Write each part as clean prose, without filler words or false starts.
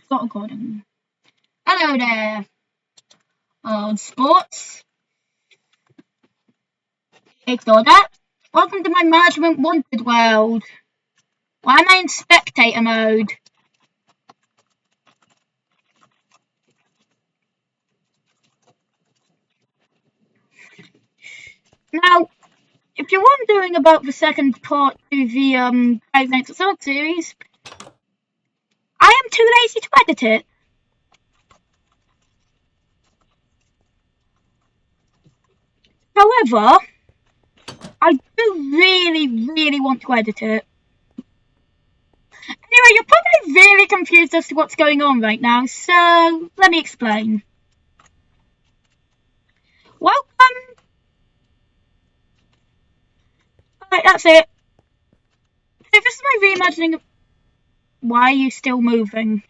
start recording. Hello there, sports. Ignore that. Welcome to my management wanted world. Why am I in spectator mode? Now, if you're wondering about the second part to the Five Nights at Summer series, I am too lazy to edit it. However, I do really want to edit it. Anyway, you're probably really confused as to what's going on right now, so let me explain. Welcome. Alright, that's it. So this is my reimagining of... Why are you still moving?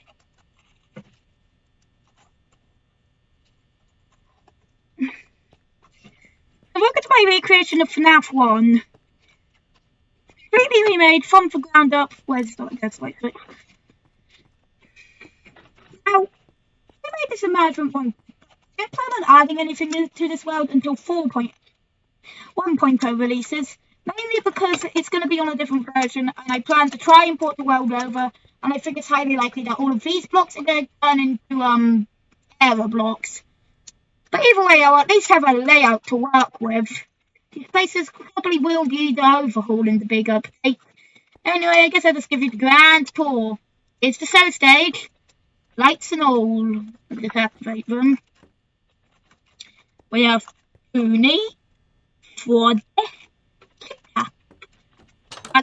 So look at my recreation of FNAF 1. Completely remade from the ground up. Where's the dead light switch? Now, I made this management one. I don't plan on adding anything to this world until 4.1.0 releases, mainly because it's going to be on a different version, and I plan to try and port the world over, and I think it's highly likely that all of these blocks are going to turn into error blocks. But either way, I'll at least have a layout to work with. These places probably will need an overhaul in the big update. Anyway, I guess I'll just give you the grand tour. It's the cell stage. Lights and all. Let's just activate them. We have Uni, Ford, Back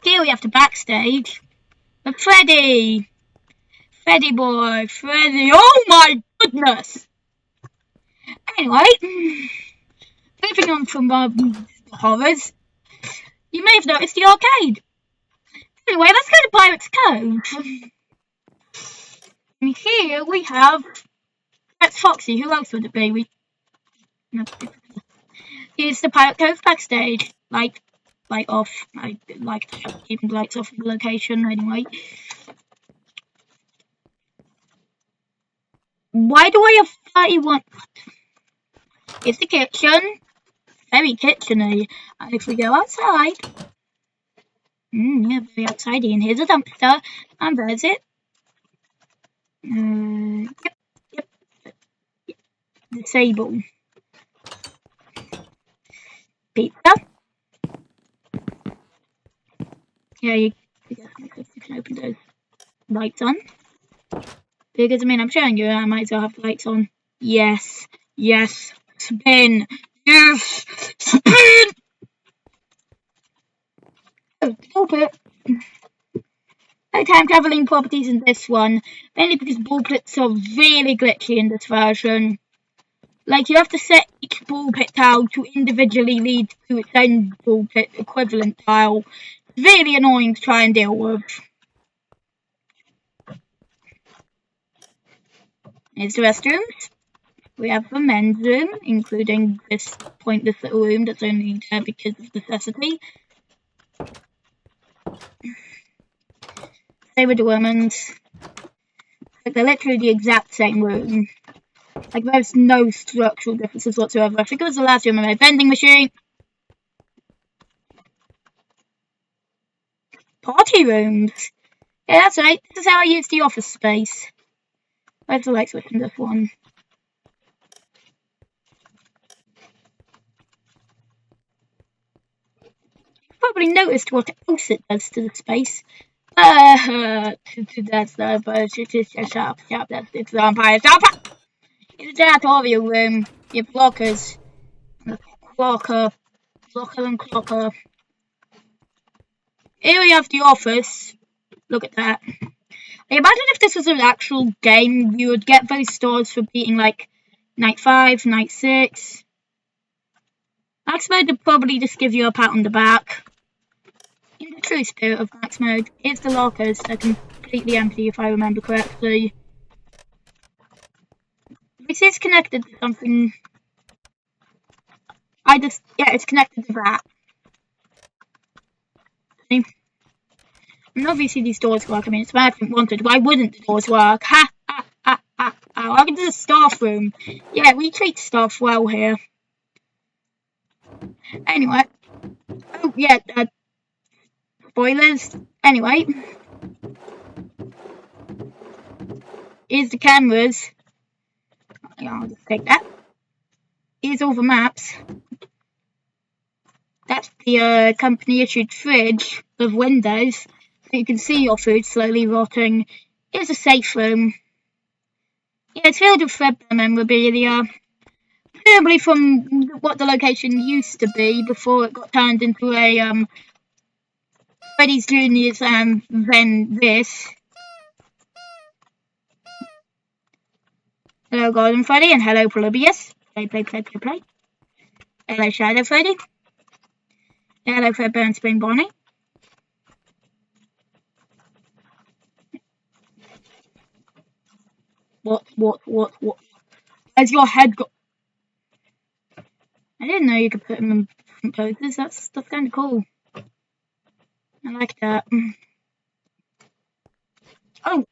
here we have the backstage. But Freddy boy, Freddy, oh my goodness! Anyway, moving on from horrors, you may have noticed the arcade. Anyway, let's go to Pirate's Cove. And here we have... That's Foxy, who else would it be? Here's the Pirate Cove backstage. Light off. I like keeping the lights off of the location anyway. Why do I have 31? It's the kitchen. Very kitcheny. And if we go outside, yeah, very outsidey. And here's a dumpster. And there's it. Yep. The table. Pizza. Yeah, you can open those lights on. Because, I mean, I'm showing you, I might as well have the lights on. Yes. Spin. Yes. Spin! Oh, ball pit. No time travelling properties in this one. Mainly because ball pits are really glitchy in this version. Like, you have to set each ball pit tile to individually lead to its own ball pit equivalent tile. It's really annoying to try and deal with. Here's the restrooms. We have the men's room, including this pointless little room that's only there because of necessity. Same with the women's. Like, they're literally the exact same room. Like, there's no structural differences whatsoever. I think it was the last room I made. Vending machine. Party rooms. Yeah, that's right. This is how I use the office space. Where's the light switch in this one? You've probably noticed what else it does to the space. That's the but shut up, that's it's the vampire. It's a janitorial room. You have lockers. Locker and clocker. Here we have the office. Look at that. I imagine if this was an actual game, you would get those stars for beating like night 5, night 6. Max mode would probably just give you a pat on the back. In the true spirit of Max mode, here's the lockers. They're completely empty if I remember correctly. This is connected to something. It's connected to that. See? And obviously these doors work. I mean, it's where I didn't want it. Why wouldn't the doors work? Ha! Oh, I can do the staff room. Yeah, we treat staff well here. Anyway. Oh, yeah, spoilers. Anyway. Here's the cameras. Yeah, I'll just take that. Here's all the maps. That's the company-issued fridge with windows, so you can see your food slowly rotting. Here's a safe room. Yeah, it's filled with Fredbear memorabilia, probably from what the location used to be before it got turned into a Freddy's Juniors and then this. Hello, Golden Freddy, and hello, Polybius. Play. Hello, Shadow Freddy. Hello, Fredbear and Spring Bonnie. What? Where's your head go? I didn't know you could put them in different poses. That's kind of cool. I like that. Oh!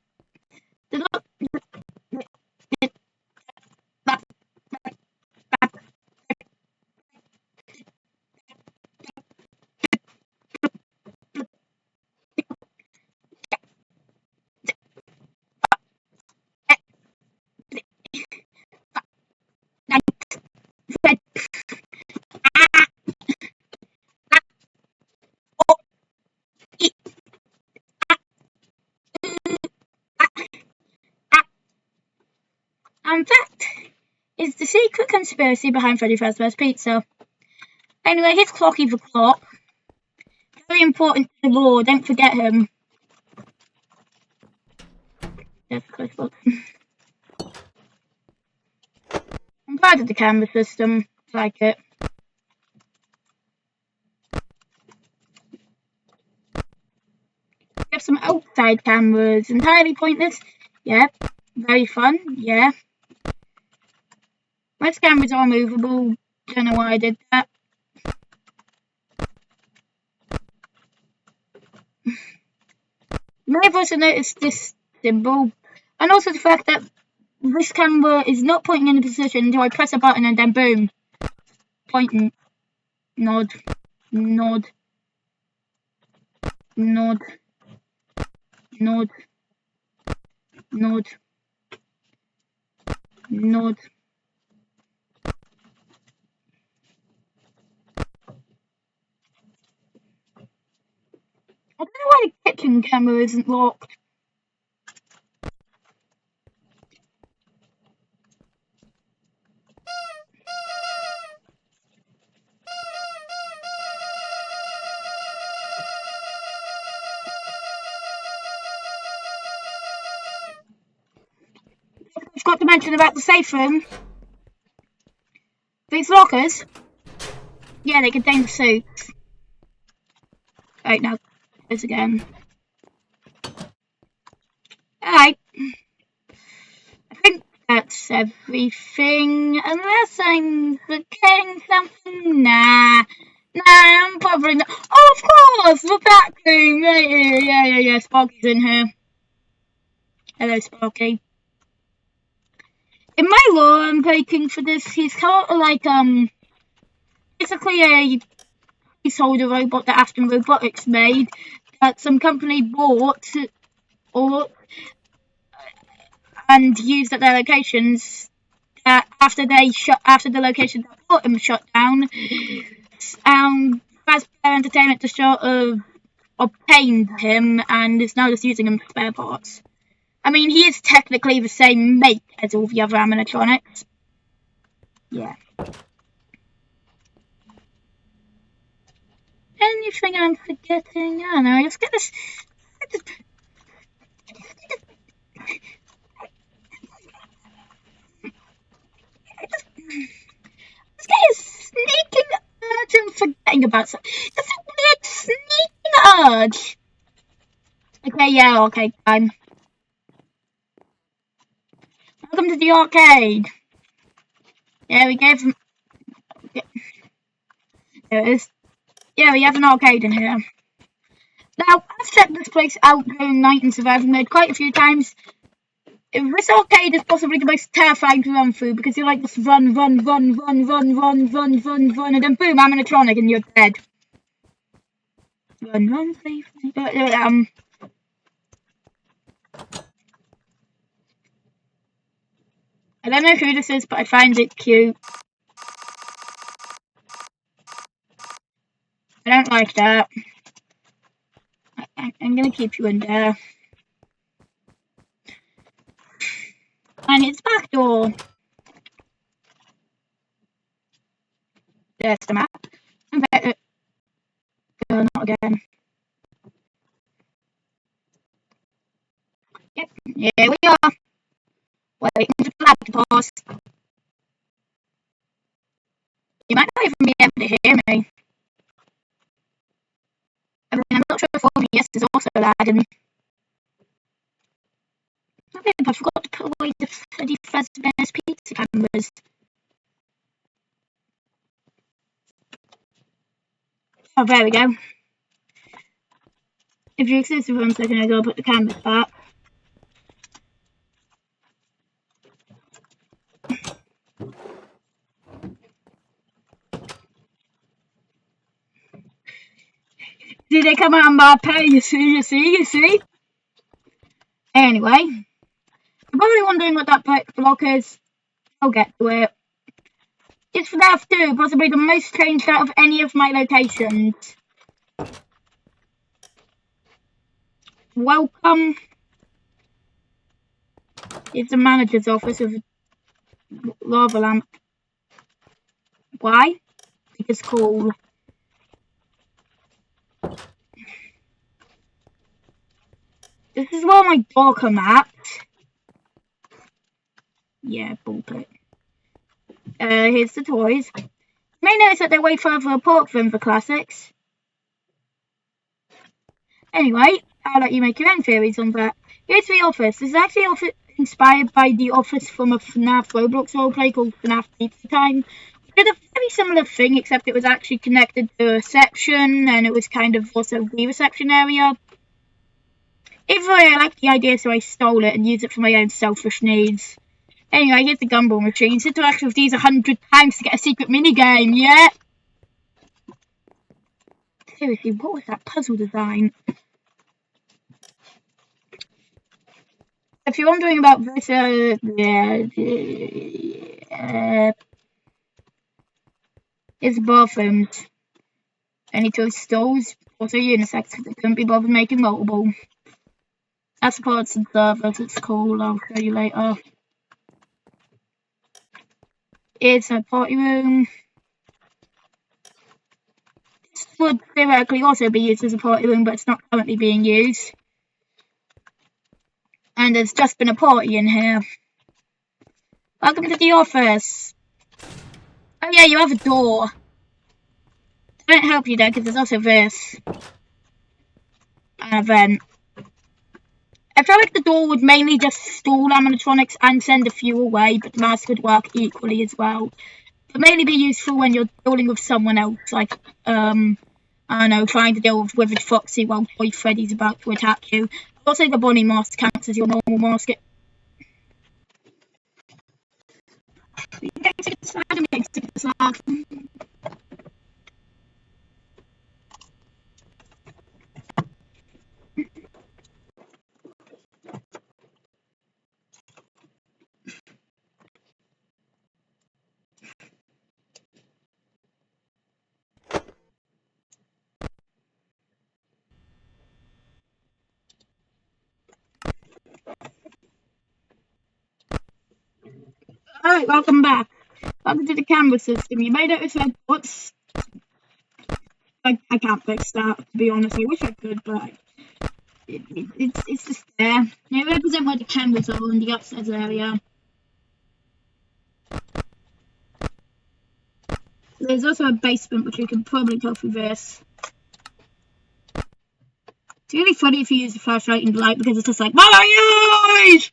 In fact, is the secret conspiracy behind Freddy Fazbear's Pizza. Anyway, here's Clocky the Clock. Very important to the lore, don't forget him. There's the close box. I'm proud of the camera system. I like it. We have some outside cameras. Entirely pointless. Yeah. Very fun. Yeah. Most cameras are movable. Don't know why I did that. You may have also noticed this symbol, and also the fact that this camera is not pointing in a position until I press a button and then boom. Pointing. Nod. Nod. Nod. Nod. Nod. Nod. I don't know why the kitchen camera isn't locked. I forgot to mention about the safe room. These lockers, yeah, they contain the suits. Right, now, this again. Alright. I think that's everything, unless I'm forgetting something. Nah, I'm probably not. Oh, of course, the back room. Yeah, Sparky's in here. Hello, Sparky. In my lore I'm taking for this, he's kind of like, basically a placeholder robot that Aston Robotics made, that some company bought, and used at their locations. After the location that bought him shut down, Fazbear Entertainment just sort of obtained him and is now just using him for spare parts. I mean, he is technically the same make as all the other animatronics. Yeah. Anything I'm forgetting? I don't know. Let's get this. This guy is sneaking urge and forgetting about something. That's a weird sneaking urge. Okay, yeah, okay, fine. Welcome to the arcade. Yeah, we gave him. Yeah. There it is. Yeah, we have an arcade in here. Now, I've checked this place out during Night in Survival Mode quite a few times. This arcade is possibly the most terrifying to run through because you're like just run, and then boom, animatronic, and you're dead. Run, please. I don't know who this is, but I find it cute. I don't like that. I'm gonna keep you in there. And it's back door. There's the map. Not again. Yep, here we are. Waiting for the flag to pass. You might not even be able to hear me. I mean, I'm not sure if OBS is also lagging. I think I forgot to put away the Freddy Fazbear's pizza cameras. Oh, there we go. If you excuse me for 1 second, I'll go put the cameras back. Did they come out on my pay? You see? Anyway, you're probably wondering what that block is. I'll get to it. It's FNAF 2, possibly the most changed out of any of my locations. Welcome. It's the manager's office with a lava lamp. Why? Because it's cool. This is where my door come at. Yeah, bullshit. Here's the toys. You may notice that they're way further apart than the classics. Anyway, I'll let you make your own theories on that. Here's the office. This is actually inspired by the office from a FNAF Roblox roleplay called FNAF Pizza Time. We did a very similar thing, except it was actually connected to a reception, and it was kind of also the reception area. Either way, I liked the idea, so I stole it and used it for my own selfish needs. Anyway, here's the gumball machine. Interact with these 100 times to get a secret minigame, yeah? Seriously, what was that puzzle design? If you're wondering about this, it's bathrooms. Any two stalls, also unisex, because they couldn't be bothered making multiple. That's the parts and servers, it's cool, I'll show you later. It's a party room. This would theoretically also be used as a party room, but it's not currently being used. And there's just been a party in here. Welcome to the office. Oh yeah, you have a door. I won't help you there because there's also this. An event. I feel like the door would mainly just stall animatronics and send a few away, but the mask would work equally as well. But mainly be useful when you're dealing with someone else, like, I don't know, trying to deal with Withered Foxy while Toy Freddy's about to attack you. Also, the Bonnie mask counts as your normal mask. Alright, welcome back. Welcome to the camera system. You may notice that what's... I can't fix that, to be honest. I wish I could, but it's just there. They represent where the cameras are in the upstairs area. There's also a basement, which you can probably tell through this. It's really funny if you use the flashlight and light, because it's just like, my eyes!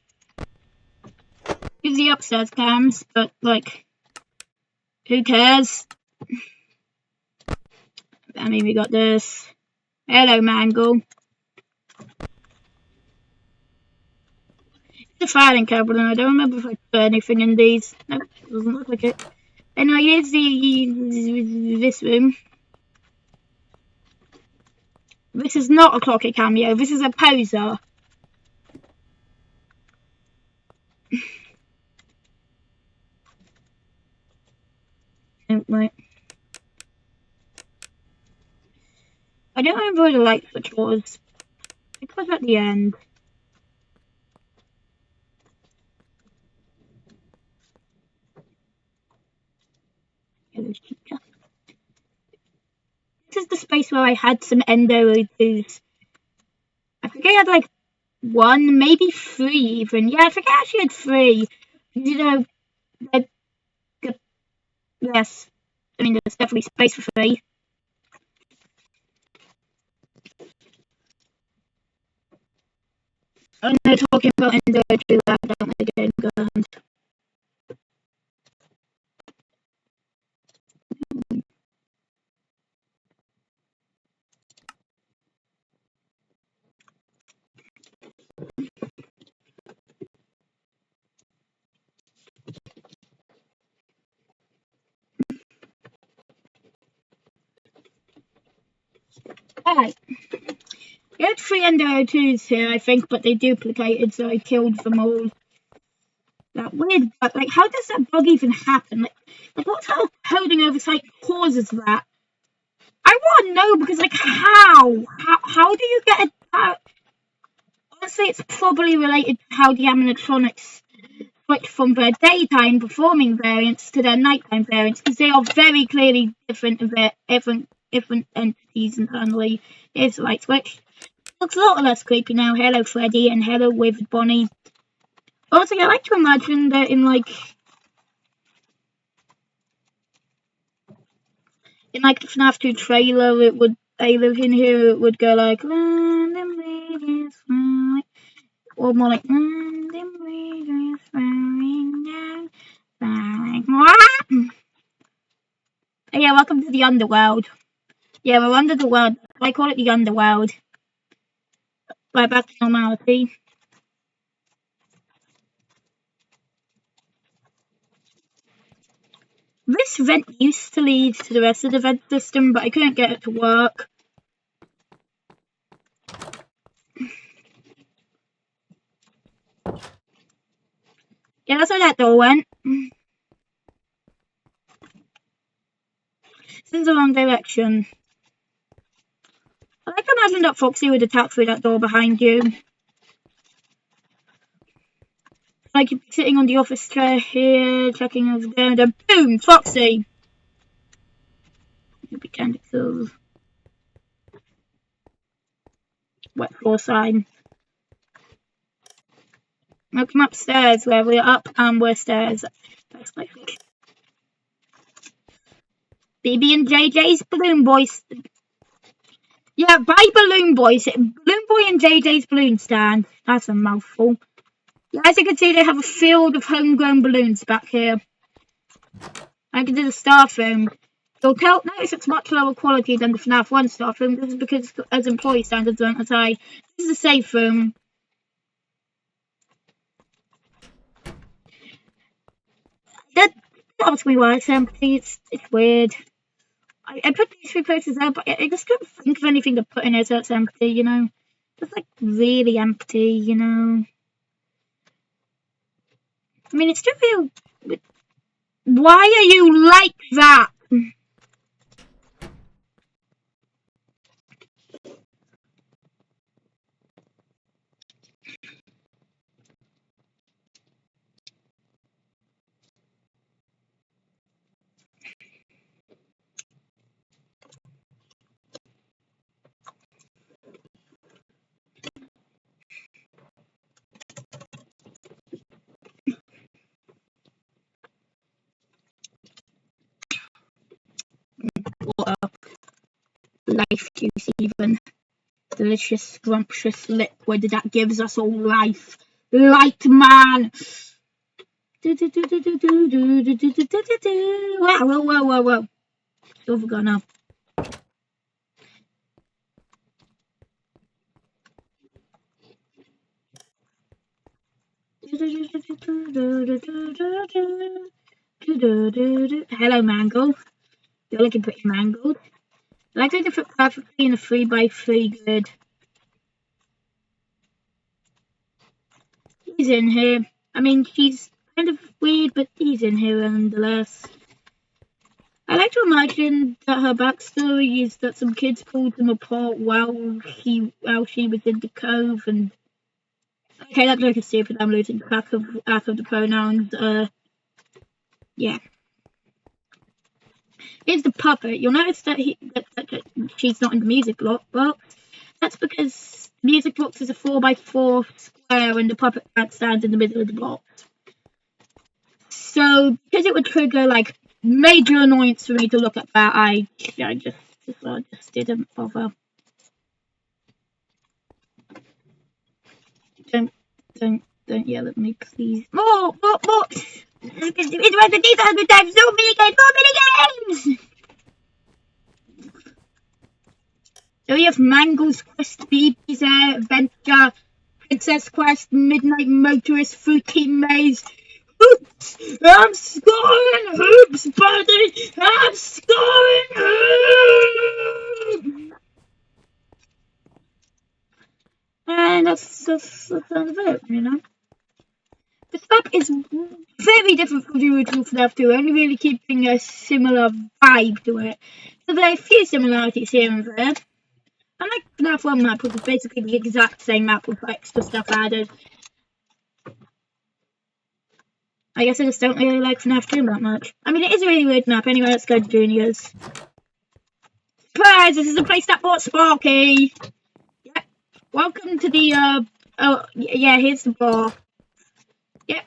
Here's the upstairs cams, but, like, who cares? I mean, we got this. Hello, Mangle. The filing cabinet. I don't remember if I put anything in these. No, it doesn't look like it. And now here's this room. This is not a clocky cameo. This is a poser. Right. I don't remember where the light switch was. It was at the end. This is the space where I had some endo O2s. I think I had like 1, maybe 3 even. Yeah, I think I actually had 3. You know, yes. I mean, there's definitely space for 3. And they're talking about endo O2 lab down again, guns. Alright. I had 3 endo O2s here, I think, but they duplicated, so I killed them all. That weird bug. Like, how does that bug even happen? Like what type of coding oversight causes that? I want to know, because, like, how do you get a... honestly, it's probably related to how the animatronics switch from their daytime performing variants to their nighttime variants, because they are very clearly different entities internally. Here's the light switch. Looks a lot less creepy now. Hello, Freddy, and hello, with Bonnie. Honestly, I like to imagine that in like the FNAF 2 trailer, it would in here, it would go like or more like yeah, welcome to the underworld. Yeah, we're under the world. I call it the underworld. Right back to normality. This vent used to lead to the rest of the vent system, but I couldn't get it to work. Yeah, that's where that door went. This is the wrong direction. I like to imagine that Foxy would attack through that door behind you. Like you'd be sitting on the office chair here, checking over there, and then boom, Foxy! You'd be kind of cool. Wet floor sign. Now come upstairs, where we're up and we're stairs. That's my thing. BB and JJ's Balloon Boys. Yeah, buy Balloon Boys. Balloon Boy and JJ's Balloon Stand. That's a mouthful. Yeah, as you can see, they have a field of homegrown balloons back here. I can do the staff room. You'll notice it's much lower quality than the FNAF 1 staff room. This is because as employee standards aren't as high. This is a safe room. That asked me why it's empty. It's weird. I put these 3 places there, but I just couldn't think of anything to put in it so it's empty, you know. It's like really empty, you know. I mean, it's still real. Why are you like that? Water. Life juice even. Delicious, scrumptious liquid that gives us all life. Light man! Whoa. Still forgot now. Hello, Mangle. You're looking pretty mangled. I like to fit perfectly in a 3x3 grid. He's in here. I mean, she's kind of weird, but he's in here nonetheless. I like to imagine that her backstory is that some kids pulled them apart while she was in the cove, and okay, that's like a stupid. I'm losing track of the pronouns. Yeah. Here's the puppet. You'll notice that she's not in the music block, but that's because the music box is a 4x4 square and the puppet stands in the middle of the box. So, because it would trigger like major annoyance for me to look at that, I just didn't bother. Don't yell at me, please. More! It's worth the 100 times. So many games! So we have Mangle's Quest, BB's Adventure, Princess Quest, Midnight Motorist, Fruity Maze. Hoops! I'm scoring hoops, buddy! I'm scoring hoops! And that's the end of it, you know? The map is very different from the original FNAF 2, only really keeping a similar vibe to it. So there are a few similarities here and there. Unlike FNAF 1 map, which is basically the exact same map with extra stuff added. I guess I just don't really like FNAF 2 that much. I mean, it is a really weird map. Anyway, let's go to Junior's. Surprise! This is the place that bought Sparky! Yep. Welcome to the, oh, yeah, here's the bar. Yep.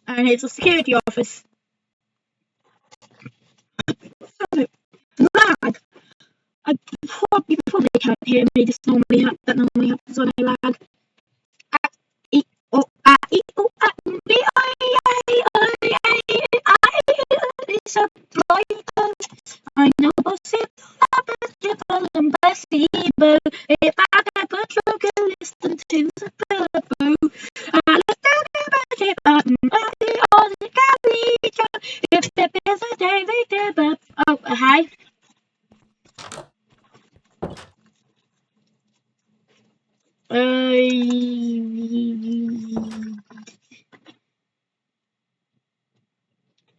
And here's the security office. Lag! You probably can't hear me. That normally happens when I lag. I know impossible. If I could put you could listen to the boo. I look down the button, all the carry. If there is a day later, but oh, hi.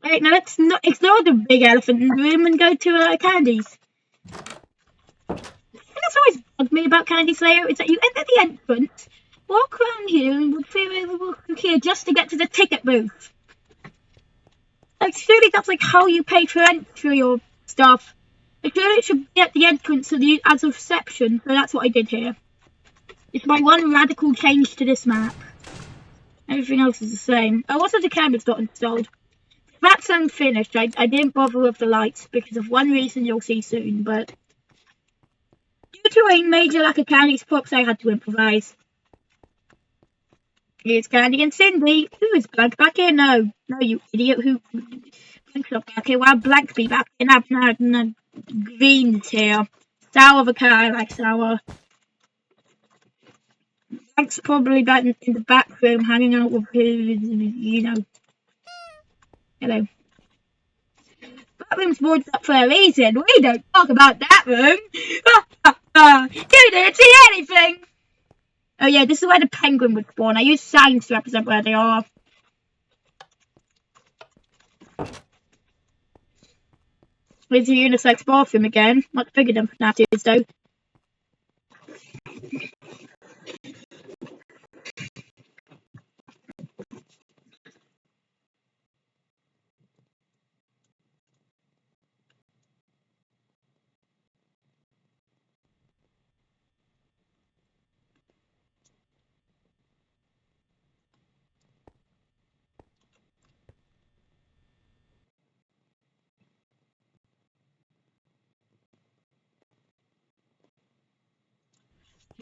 Wait, no, let's not ignore the big elephant in the room and go to Candy's. And that's always bugged me about Candy Slayer, is that you enter the entrance, walk around here, and walk through here just to get to the ticket booth. Like, surely that's like how you pay for entry or stuff. Like, surely it should be at the entrance as a reception, so that's what I did here. It's my one radical change to this map. Everything else is the same. Oh, also the camera's not installed. That's unfinished. I didn't bother with the lights because of one reason you'll see soon, but due to a major lack of Candy's props, I had to improvise. Here's Candy and Cindy. Who is Blank back here? No, you idiot. Who? Blank's not back here. Why Blank be back here? No, Green's here. Sour the car. I like sour. Blank's probably back in the back room, hanging out with his, you know. Hello. That room's boarded up for a reason. We don't talk about that room. You didn't see anything. Oh yeah, this is where the penguin would spawn. I use signs to represent where they are. Here's the unisex bathroom again. Much bigger than FNAF 2's though.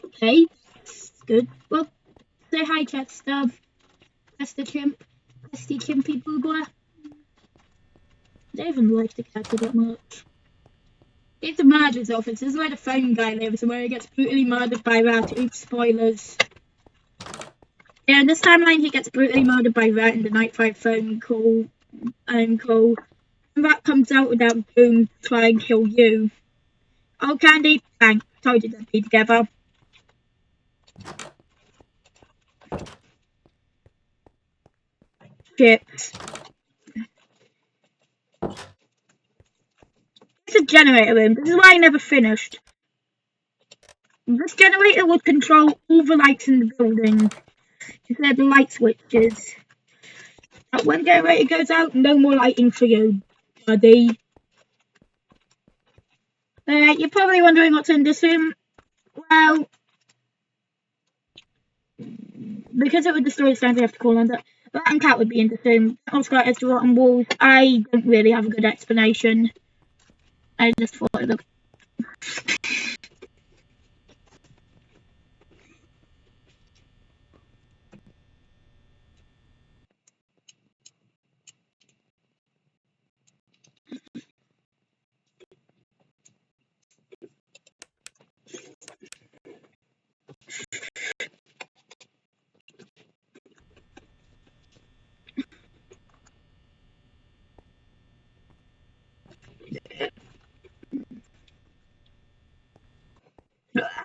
Okay, that's good. Well, say hi, Chester. Chester Chimp. Chesty Chimpy Boobler. I don't even like the character that much. It's the murderer's office. This is where the phone guy lives and where he gets brutally murdered by Rat. Oops, spoilers. Yeah, in this timeline he gets brutally murdered by Rat in the night 5 phone call. And Rat comes out without Boom to try and kill you. Oh, Candy, thanks. Told you they'd be together. Chips. It's a generator room. This is why I never finished. This generator would control all the lights in the building. Instead of the light switches. But when generator goes out, no more lighting for you, buddy. You're probably wondering what's in this room. Well, because it would destroy the stands, I have to call on that. Rat and Cat would be in this room. Oscar has the rotten walls. I don't really have a good explanation. I just thought it looked.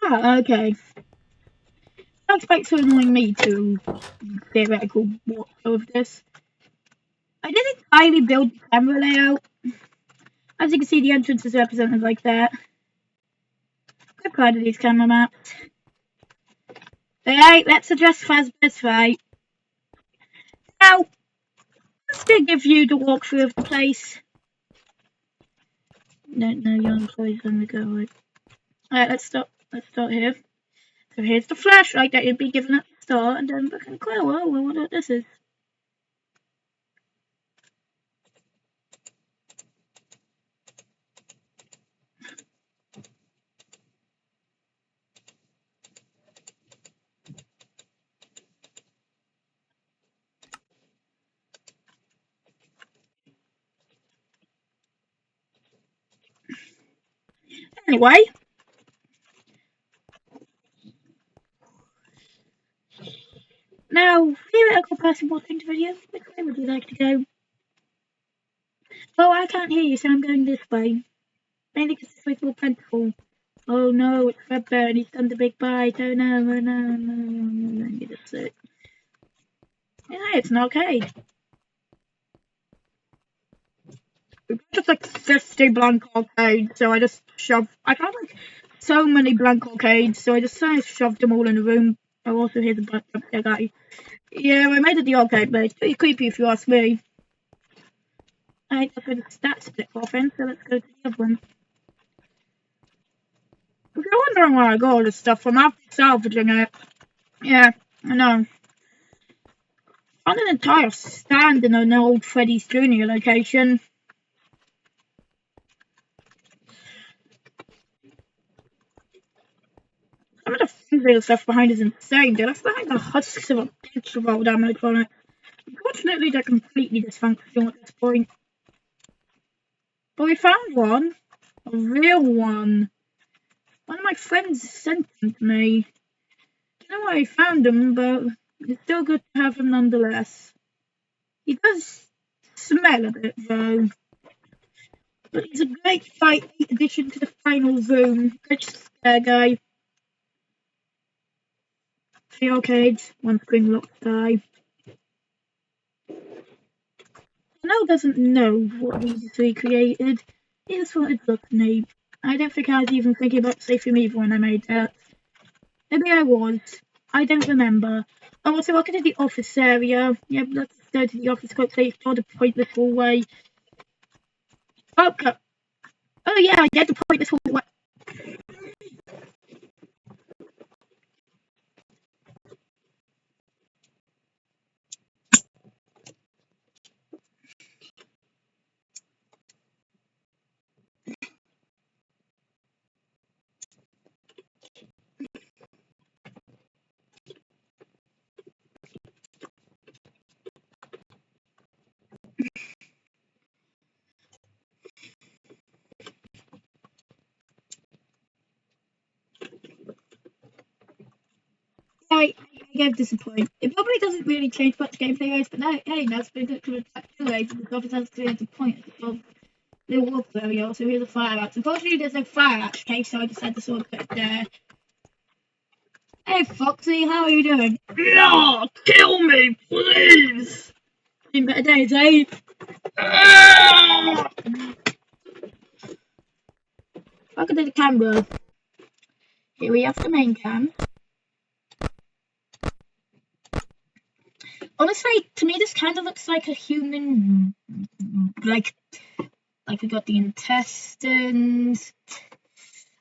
Ah, okay. Thanks back to annoying me to theoretical watch of this. I didn't entirely build the camera layout. As you can see, the entrance is represented like that. I'm proud of these camera maps. Alright, let's address Fazbear's right. Now, I'm just gonna give you the walkthrough of the place. No, young employees on the go. Right. Alright, let's start here. So here's the flashlight that you'd be given at the start, and then we can clear. Well, I wonder what this is. Anyway. Now, theoretical person watching the video, which way would you like to go? Oh, I can't hear you, so I'm going this way. Mainly because this way's more plentiful. Oh no, it's Fredbear and he's done the big bite. Oh no, no. You're just sick. Yeah, it's an arcade. Just like 50 blank arcades, so I just shoved. I found like so many blank arcades, so I just shoved them all in a room. Oh, also here's a black guy. Yeah, I made it the arcade, but it's pretty creepy if you ask me. Alright, that's where the stats split off in, so let's go to the other one. If you're wondering where I got all this stuff from, I've been salvaging it. Yeah, I know. Found an entire stand in an old Freddy's Jr. location. Some of the things stuff behind is insane, dude. That's behind the husks of a bunch of old animatronics. Unfortunately, they're completely dysfunctional at this point. But we found one. A real one. One of my friends sent them to me. I don't know where I found them, but it's still good to have them nonetheless. He does smell a bit, though. But he's a great fight addition to the final room. Good scare guy. 3 arcades, 1 screen locked die. Nell doesn't know what these recreated. He just wanted to look neat. I don't think I was even thinking about safe removal when I made that. Maybe I was. I don't remember. Oh, so I'll get to the office area. Yeah, let's go to the office quickly. Ignore the pointless hallway. Okay. Oh yeah, yeah, the pointless hallway. game disappoint. It probably doesn't really change much gameplay-wise, but no, hey, that's been good to attack anyway, because obviously that's the end of the point of the wolf area. So here's a fire axe. Unfortunately, there's no fire axe case, so I decided to sort of put it there. Hey, Foxy, how are you doing? Yeah, kill me, please. In better days, eh? Look at the camera. Here we have the main cam. Honestly, to me, this kind of looks like a human, like we got the intestines,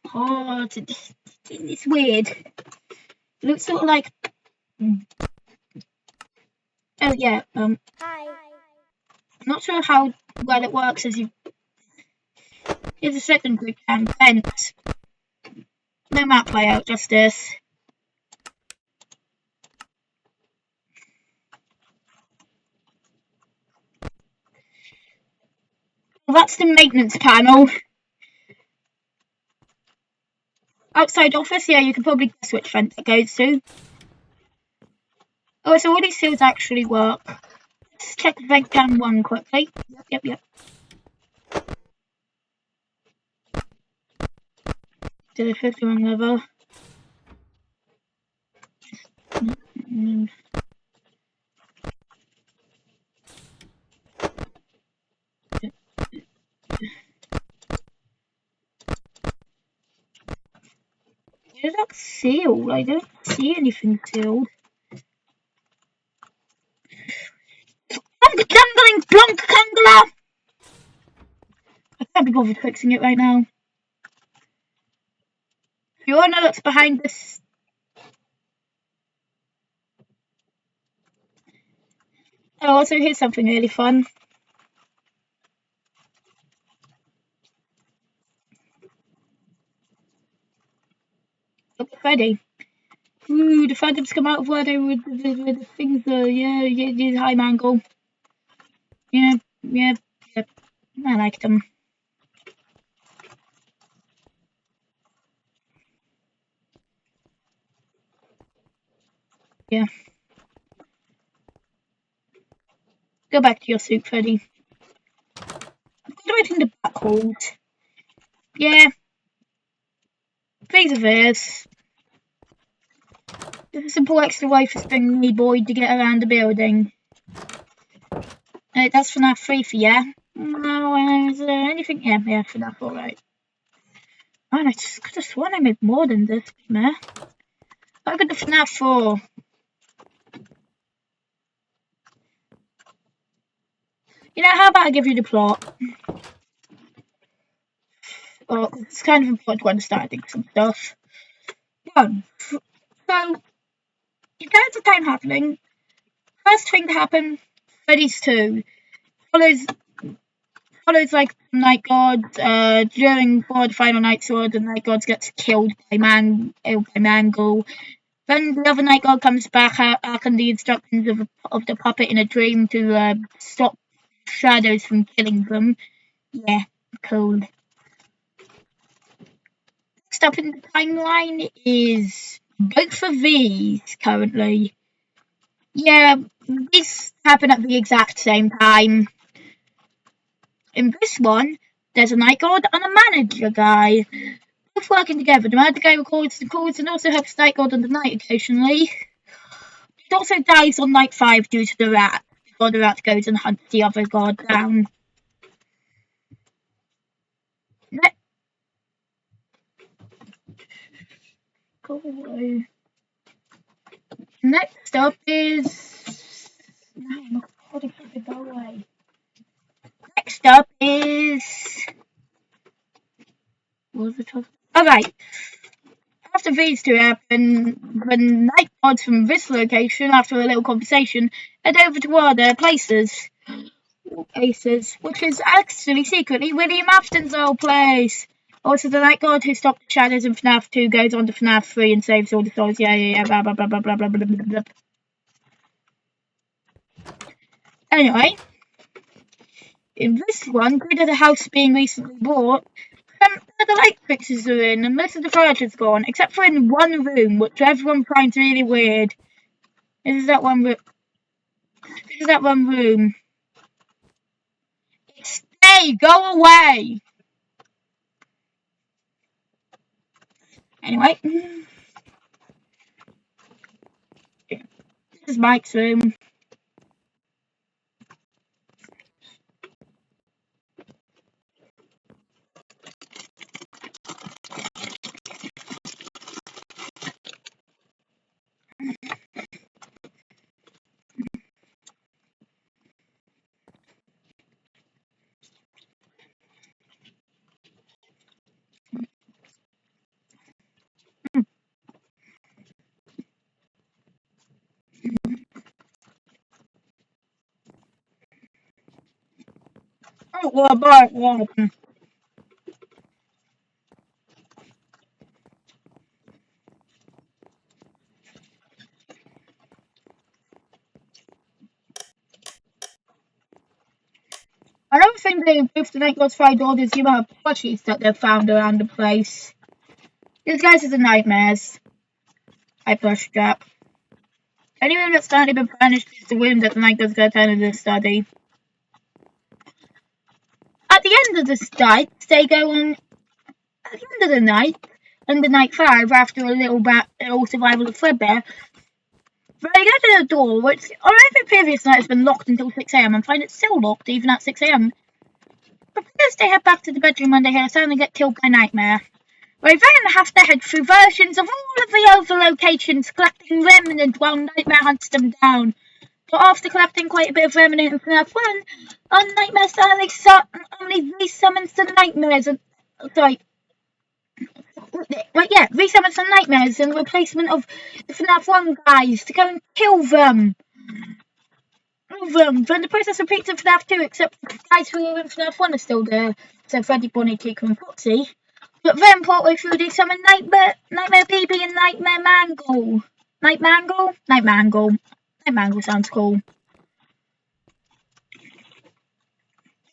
heart. It's weird. It looks sort of like. Oh yeah. Hi. I'm not sure how well it works as you. Here's a second group cam. Vent. No map layout, just this. Well, that's the maintenance panel. Outside office, yeah, you can probably guess which vent it goes to. Oh, so all these seals actually work. Let's check vent cam 1 quickly. Yep. To the 51 level. Where's that sealed? I don't see anything sealed. Blonk candler! I can't be bothered fixing it right now. You all know what's behind this. Oh, also here's something really fun. Look at Freddy. Ooh, the phantoms come out of where they were with the things. Yeah, high mangle. Yeah. I like them. Yeah. Go back to your suit, Freddy. I'm graduating the black holes. Yeah. These are theirs. Just a simple extra way for Springy Boy to get around the building. That's FNAF 3 for yeah. No, is there anything? Yeah, FNAF, alright. Man, I just could have sworn I made more than this, man. Look at the FNAF 4. You know, how about I give you the plot? Well, it's kind of important to understand, I think, some stuff. 1. So, you get the time happening. First thing to happen, Freddy's 2. Follows like Night God, during for the final Night Sword, the Night God gets killed by Mangle. Then the other Night God comes back out on the instructions of the puppet in a dream to stop shadows from killing them. Yeah, cool. Next up in the timeline is both of these currently. Yeah, these happen at the exact same time. In this one, there's a Night God and a manager guy. Both working together. The manager guy records the calls and also helps Night God on the night occasionally. He also dies on night 5 due to the rat, before the rat goes and hunts the other god down. Next up is... Next up is... What was it? Alright. After these two happen, the Night Gods from this location, after a little conversation, head over to other places, which is actually secretly William Afton's old place. Also, the Night God who stopped the shadows in FNAF 2 goes on to FNAF 3 and saves all the souls. Yeah, blah, blah, blah, blah, blah, blah, blah, blah, blah. Anyway, in this one, due to the house being recently bought, the light fixes are in and most of the furniture's gone, except for in one room, which everyone finds really weird. This is that one room. This is that one room. Stay! Go away! Anyway. This is Mike's room. Oh, well, but, well, another thing they improved tonight was find all these plushies that they've found around the place. These guys are the nightmares. I plush strap. Any room that's currently been furnished is the room that the night goes to turn into the study. At the end of the night, they go on. At the end of the night, under night 5, after a little survival of Threadbare, they go to the door, which on every previous night has been locked until 6 AM and find it still locked even at 6 AM. But first they head back to the bedroom when they hear a sound and get killed by Nightmare. They then have to head through versions of all of the other locations, collecting remnants while Nightmare hunts them down. But after collecting quite a bit of remnant in FNAF 1, Nightmare suddenly resummons the nightmares and resummons the nightmares in replacement of the FNAF 1 guys to go and kill them. Then the process repeats in FNAF 2, except the guys who were in FNAF 1 are still there, so Freddy, Bonnie, Chica and Foxy. But then partway through they summon Nightmare BB and Nightmare Mangle. Night Mangle? Night Mangle sounds cool.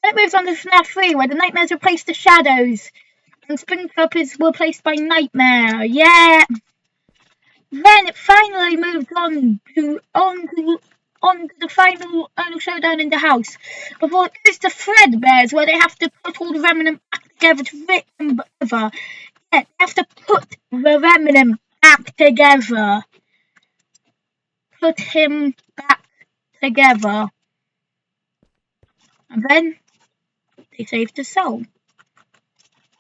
Then it moves on to FNAF 3, where the Nightmares replace the Shadows, and Springtrap is replaced by Nightmare. Yeah! Then it finally moves on to the final showdown in the house, before it goes to Threadbare's, where they have to put all the remnant back together to rid them over. Yeah, they have to put the remnant back together. Put him back together. And then they save the soul.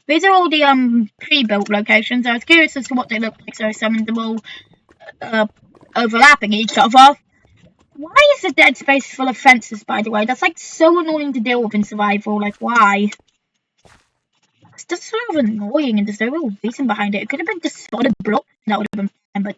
These are all the pre-built locations. I was curious as to what they look like, so I summoned them all overlapping each other. Why is the dead space full of fences, by the way? That's like so annoying to deal with in survival. Like, why? It's just sort of annoying and there's no real reason behind it. It could have been just solid blocks and that would have been fine, but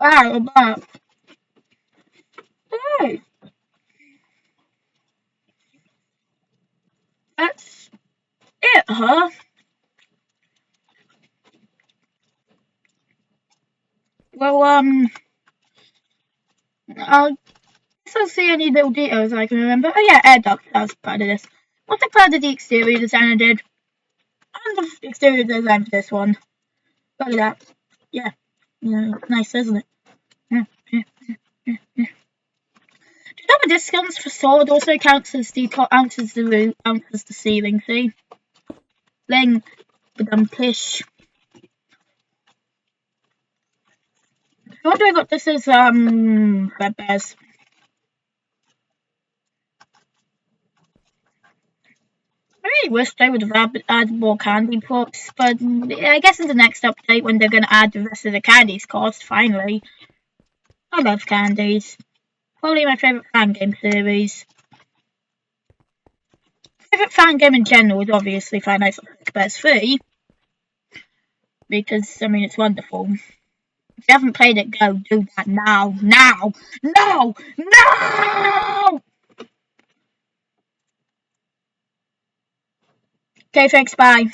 wow, but hey, that's it, huh? Well, I'll see any little details I can remember. Oh yeah, air duct, that was part of this. What's the part of the exterior designer did? And the exterior design for this one. Look at that. Yeah, nice, isn't it? Yeah. Do double discounts for sword also counts as the top, ounces the roof, ounces the ceiling, see? Ling, pish. What do I got? This is Threadbare's. I really wish they would have added more candy pops, but I guess in the next update when they're going to add the rest of the candies cost, finally. I love candies. Probably my favourite fan game series. Favourite fan game in general is obviously Five Nights at Freddy's 3. because, I mean, it's wonderful. If you haven't played it, go do that now. Now! No! No! Okay, thanks, bye.